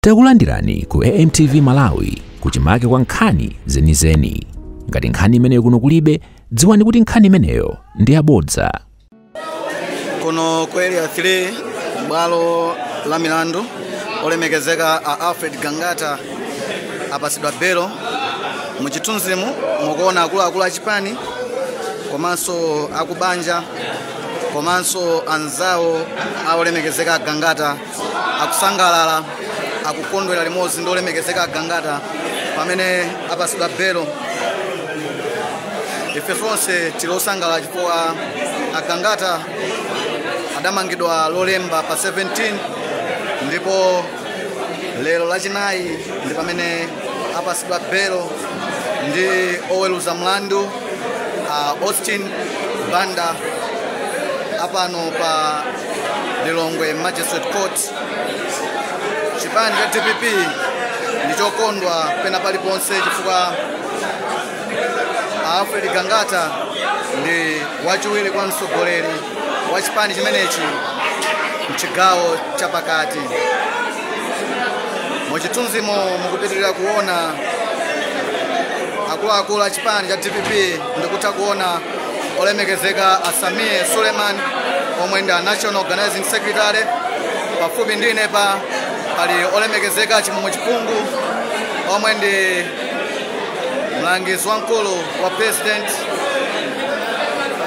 Takulandirani ku AMTV Malawi kuchimake kwa nkhani zenizeni. Ngati nkhani imeneyo kuno kulibe, dziwani kuti nkhani imeneyo ndi yabodza. Kuno kweli ya 3 bwalo la milandu olemekezeka a Alfred Gangata apasidwa belo muchitunzimu mukuona akulu achipani komanso akubanja komanso anzawo olemekezeka Gangata akusangalala akukondwera limodzi ndi olemekezeka Gangata pamene apasidwa belo. Ife tonse tilosangalala chifukwa Gangata adamangidwa lolemba pa 17 ndipo lero lachinayi ndi pamene apasidwa belo ndi oweruza mlandu Austin Banda apano pa Lilongwe Magistrate Court. Chipani cha TPP ndichokondwa pena paliponse chifukwa Alfred Gangata ndi wachiwiri kwa mtsogoleri wa chipani chimenechi mchigawo chapakati. Muchitunzimo mukupitirira kuona akulu a chipani cha TPP ndikutha kuona olemekezeka Samia Suleiman omwe ndi National Organizing Secretary. Pafupi ndine pali olemekezeka Chimwemwe Chipungu omwe ndi mlangizi wamkulu wa president.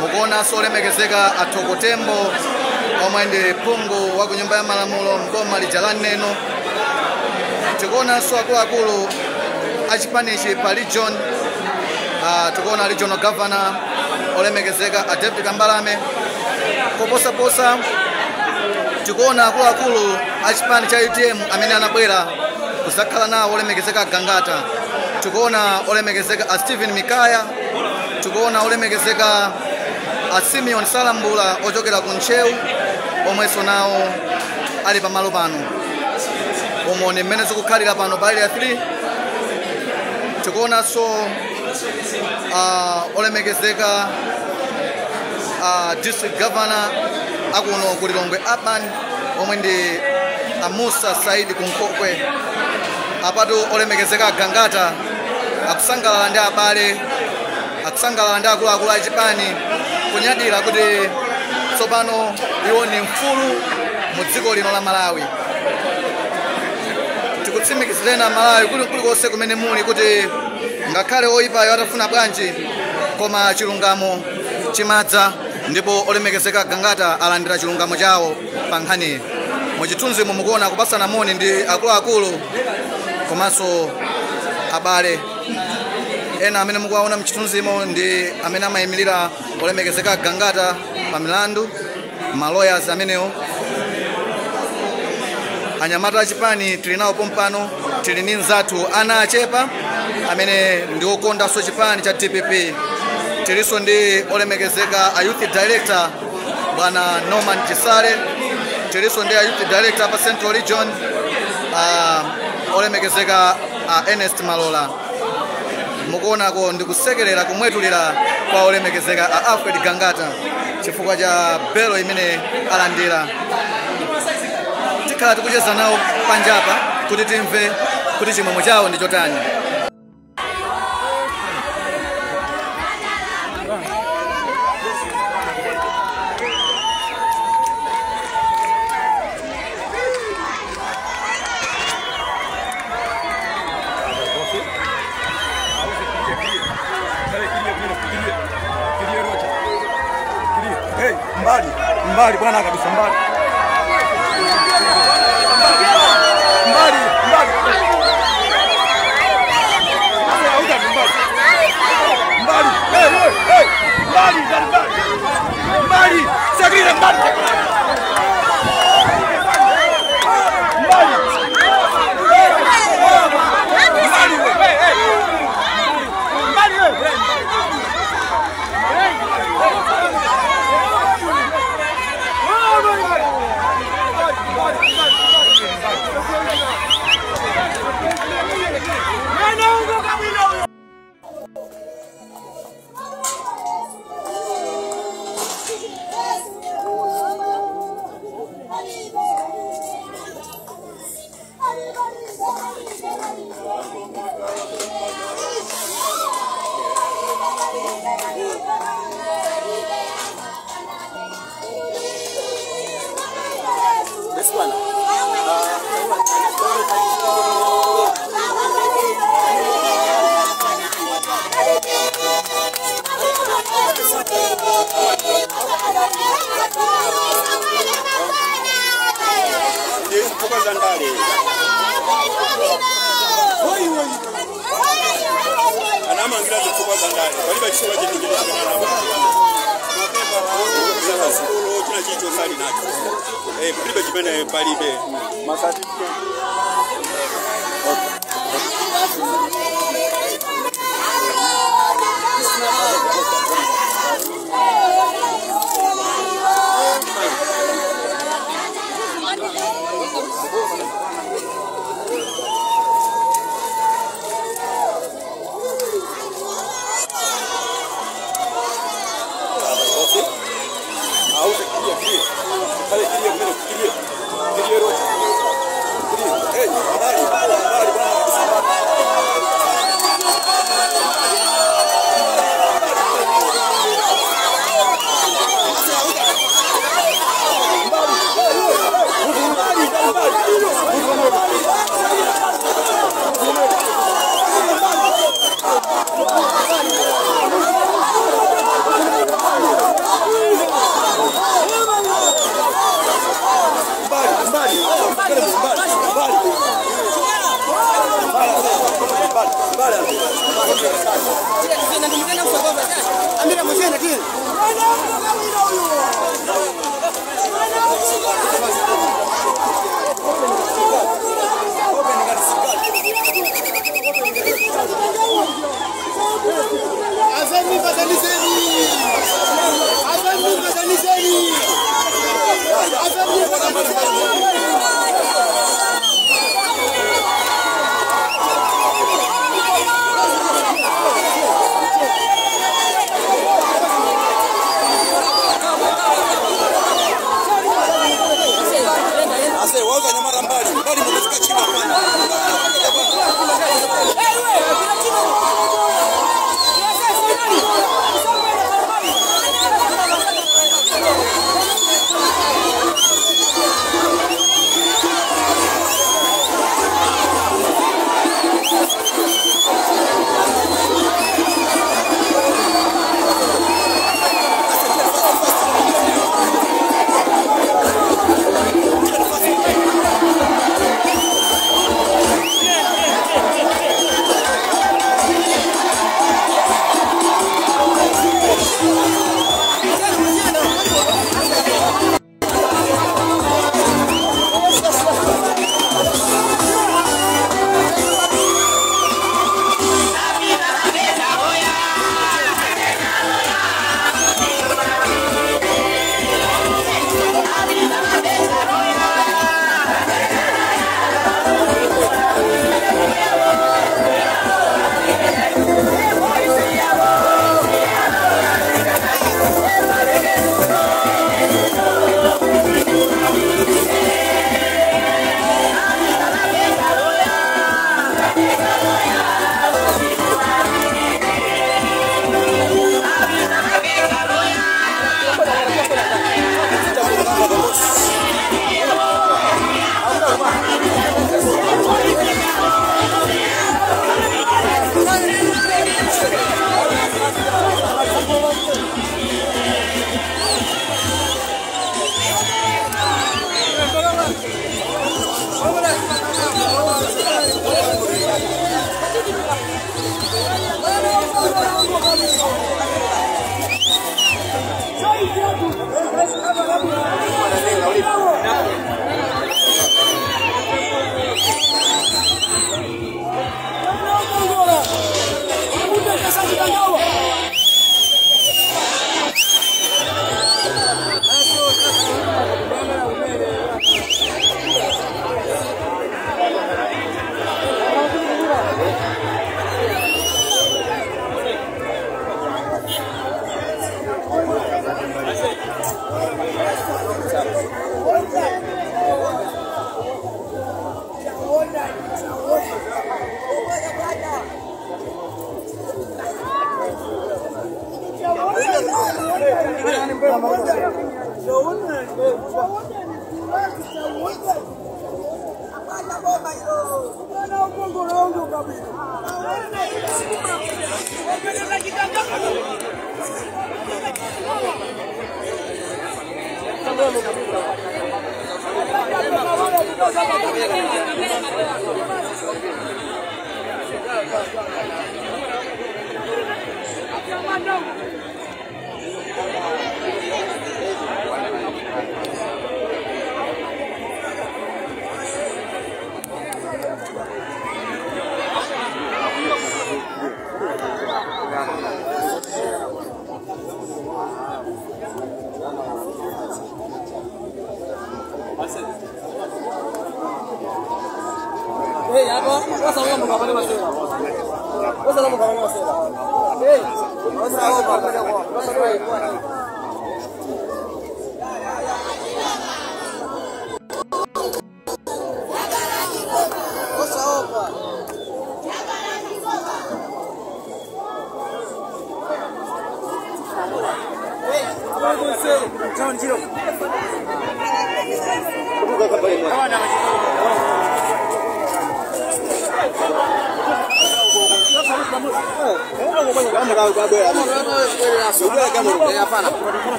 Mukuona olemekezeka Athoko Tembo omwe ndi phungu wa kunyumba ya malamulo mboma lija la Neno. Tikuona akulu achipanichi pa region, tikuona regional governor olemekezeka David Kambalame. Koposaposa tikuona akulu achipani cha UTM amene anabwera kusakhala nawo olemekezeka Gangata. Tikuona olemekezeka Stephen Mikaya, tikuona olemekezeka Simeon Salambula ochokera ku Nchewu omwenso nawo ali pamalo pano. Omone mmene zikukhalira pano pa area 3. Tikuonanso olemekezeka district governor akuno ku Lilongwe Urban omwe ndi Musa Said Kunkokwe. Apatu olemekezeka Gangata akusangalala ndi abale, akusangalala ndi akulu achipani kunyadira kuti tsopano iwo ni mfulu mu dziko lino la Malawi. Tikutsimikizirena Malawi kulikonse kumene muli kuti ngakhale oyipayo atafuna bwanji koma chilungamo chimadza, ndipo olemekezeka Gangata alandira chilungamo chawo pa nkhani. Muchitunzimo mukuona kupasana moni ndi akulu komanso abale ena amene mukuwaona mchitunzimo ndi amene amayimirira olemekezeka Gangata pa milandu, maloyers amenewo. Anyamata achipani tili nawo pompano, tili ndi nzathu ana achepa amene ndi okondanso chipani cha TPP. Tiliso ndi olemekezeka youth director bwana Norman Chisale, tiliso ndi youth director pa Central Region olemekezeka Ernest Malola. Mukuonako ndikusekerera kumwetulira kwa olemekezeka Alfred Gangata chifukwa cha belo imene alandira. Tikhala tikucheza nawo panjapa kuti timve kuti chimwemwe chawo ndi chotani. Mbali bwana kabisa, mbali.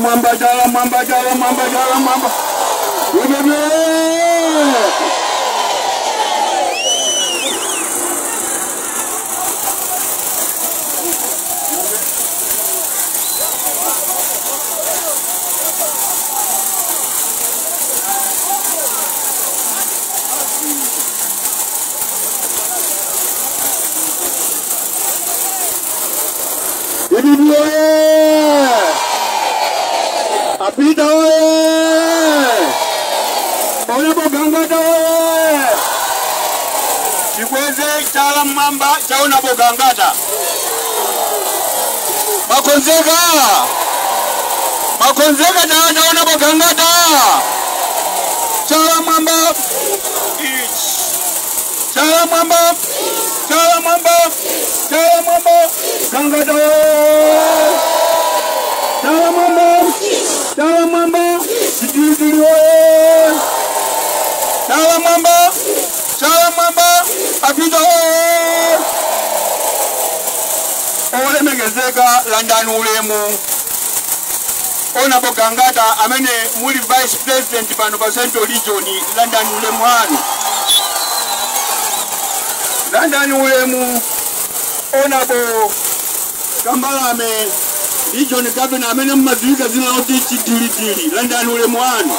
mwamba, chala mwamba, chala mwamba, chala mwamba. Apita oye! Honorable Gangata oye! Chikweze chala mwamba cha Honorable Gangata. Makonzeka cha Honorable Gangata. Chala mwamba. Chala mwamba. Chala mwamba. Chala mwamba. Gangata oye! Chala mwamba. Chala mwamba. Chitiri oye! Chala mwamba. Chala mwamba. Apita oye! Ole megezeka London ulemu. Honorable Gangata amene muli vice president pano pa Central Region London ulemu hanu. London ulemu Honorable Kambalame Region Governor amene mmadziwika zina loti Chitiri London ulemu hanu.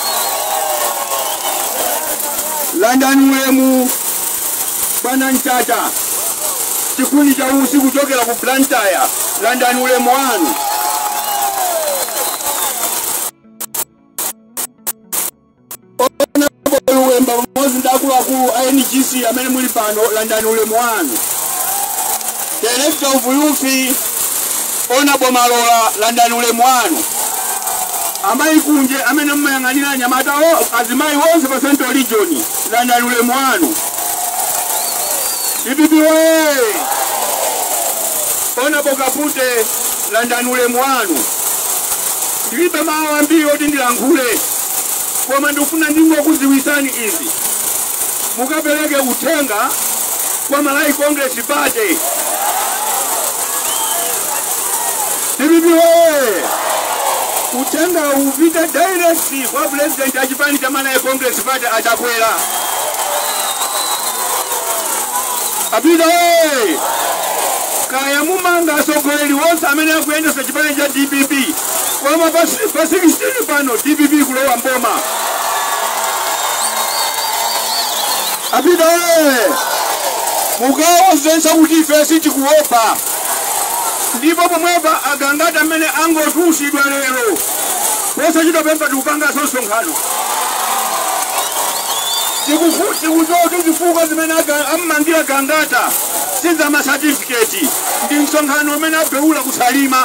London ulemu Bwana Nchacha chikundi cha usi kutokera ku Blantyre London ulemu hanu. Wemba mozi ndakulu INGC amene muli pano London ulemu hanu. Director of Youth Honorable Malola London ulemu hanu. Amayi kunje amene mmayang'anira Nyamata azimayi wonse pa Central Region London ulemu hanu. DPP we! Honorable Kapute London ulemu hanu. Ndilibe mawu ambiri oti ndilankhule. Koma ndikufuna ndingo kuziwisani izi. Mukapeleke uthenga kwa Malawi Congress Party. DPP we! Uthenga upita direct kwa president achipani cha Malawi Congress Party achakwera. Apita we! Kaya mumanga asogoleri wonse amene akuyendesa chipani cha DPP. Koma pa 16 pano DPP kulowa mboma. Apita we! Mugawo zensa kuti ife sichikuopa. Ndipo pomwepa Gangata amene angotusidwa lero. Posa chitopemba tikupanga sosonkhano. Tikuzotu zifuko zimene ammangira Gangata sinza ma certificate. Ndi msonkhano amene abeula kusalima.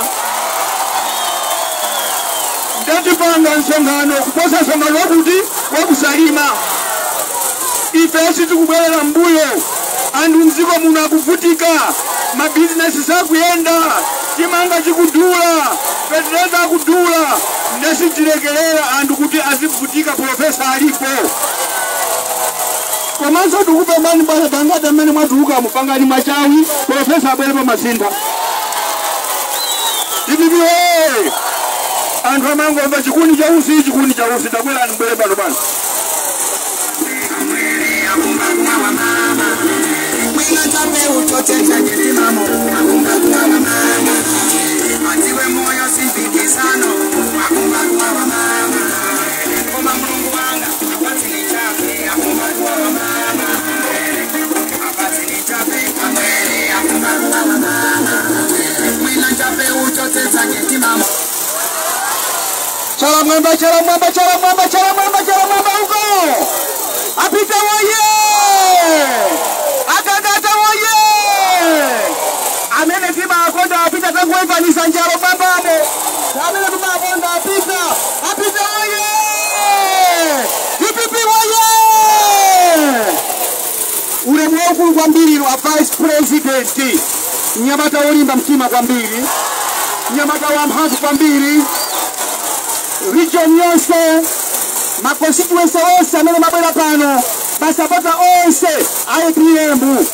Ndatipanga msonkhano kuposa msonkhano wakusalima. Ife sitikubwera mbuyo. Andu mziko muno akuvutika. Ma business sakuyenda. Chimanga chikudula. Petreza akudula. Ndesichilekelera andu kuti azivutika profesa alipo. Komanso tukupe mani bwana Gangata amene mwatuka mupangani machawi profesa abwere pa masinda. DPP we! Andu amangomba chikundi cha usi takwera mbere pano pano. Chala mwamba huko. Apita woye! Agagata woye! Amene tima akonda apita tangu evanisa njalo babamo. Amene tima akonda apita woye! DPP woye! Ule mwoku kwa mbili wa vice president. Nyamata olimba mtima kwa mbili. Nyamata wa mhazu kwa mbili. Region yose makonstituency ose amene mabwera pano basapota onse IPM.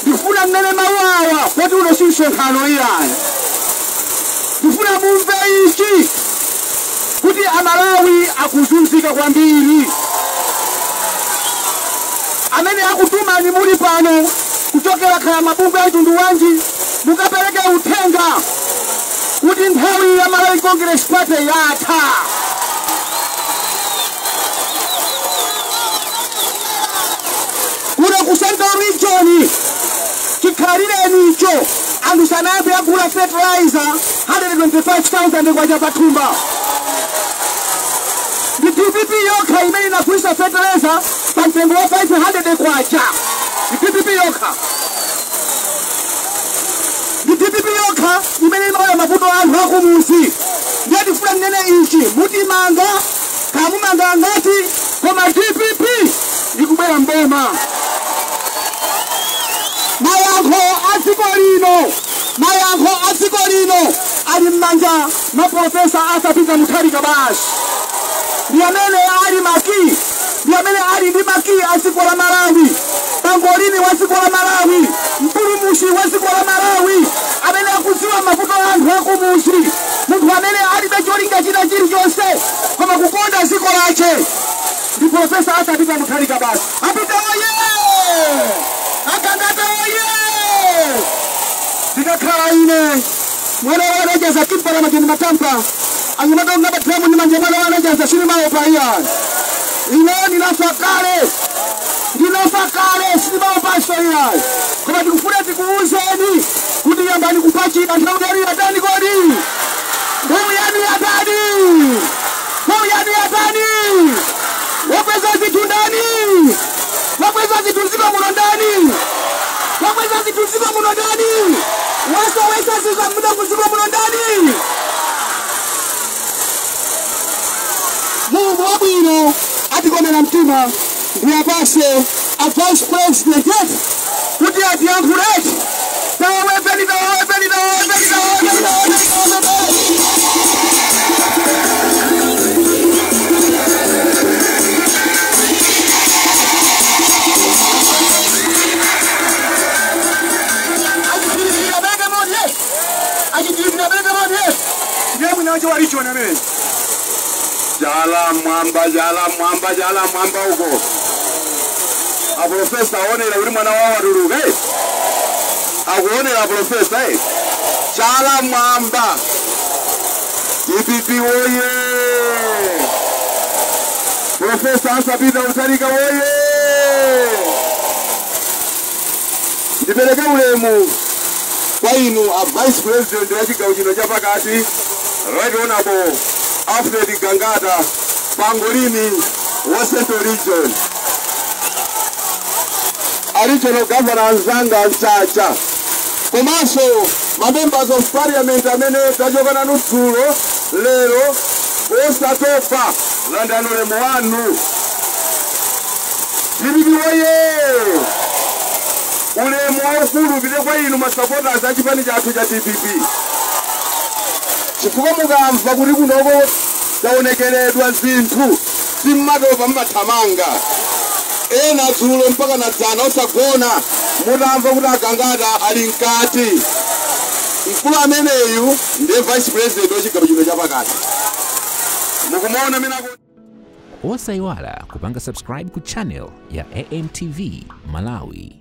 Ndifuna mmene mawawa poti uno sisonkhano iyani. Ndifuna mumve ichi kuti Amalawi akuzunzika kwambiri. Amene akutuma ni muli pano kuchokera kaya mabungwe a tundu wanji mukapereke uthenga kuti nthawi ya Malawi Congress Party yatha. Kuno ku Central Region chikhalireni icho anthu sanayambe agula fertilizer 125,000 kwacha pathumba. Ndi DPP yokha imene inagulitsa fertilizer pa mtengo wa 500 kwacha. Ndi DPP yokha. Ndi DPP yokha imene imaona mavuto a anthu akumuzi. Ndiye tifuna nene ichi mutimanga kamumanga ngati koma DPP ikubwera mboma. Mayankho a dziko lino ali m'manja mwa Profesa Arthur Peter Mutharika basi. Ndi amene ali maki, ndi amene ali ndi maki a dziko la Malawi, pangolini wa dziko la Malawi, mpulumushi wa dziko la Malawi, amene akudziwa mavuto a anthu akumuzi, munthu amene alibe cholinga china chilichonse koma kukonda dziko lache. Ndi Profesa Arthur Peter Mutharika basi. Apita oye! Akangata oye! Ndikakhala ine mwana wanajeza kipala majini matampa anyumadonga batramu ni manje mwana wanajeza shini mao paiya ine ninafa kale shini mao paso iya kama tukufuna tikuuzeni kuti yambani kupachi na traudari ya tani kodi Mungu yani ya tani wapeza zitu ndani wapeza zitu ziko muno ndani wapeza zitu ziko muno ndani wasa ziza muda kuziko muno ndani Mungu wabwino atikomera mtima ndiyapase a vice president kuti atiyankhuleti tawepeni Jala mwamba huko. A Profesa aonera uri mwana wao waduruga aonera Profesa Jala mwamba DPP oye Profesa Arthur Peter Mutharika oye ndipeleke ulemu kwa inu a vice president wa chigawo chino cha pakati Right Honorable Alfred Gangata pangolini wa Central Region. Regional Governor Nzanga Nchacha. Komanso members of parliament amene tajokana nutsulo lero osatopa landano le mwanu. Bibi oye. Ule mwafulu bile kwa inu masupporters achipani chathu cha DPP. Chifukwa mukamva kuti kunoko taonekeredwa zinthu simmadopa mmathamanga ena dzulo mpaka na dzana osagona mutamva kuti Agangata ali mkati mkulu ameneyu ndiye vice president wa chigawo chino chapakati mukumaona mina osayiwala kupanga subscribe ku channel ya AMTV Malawi.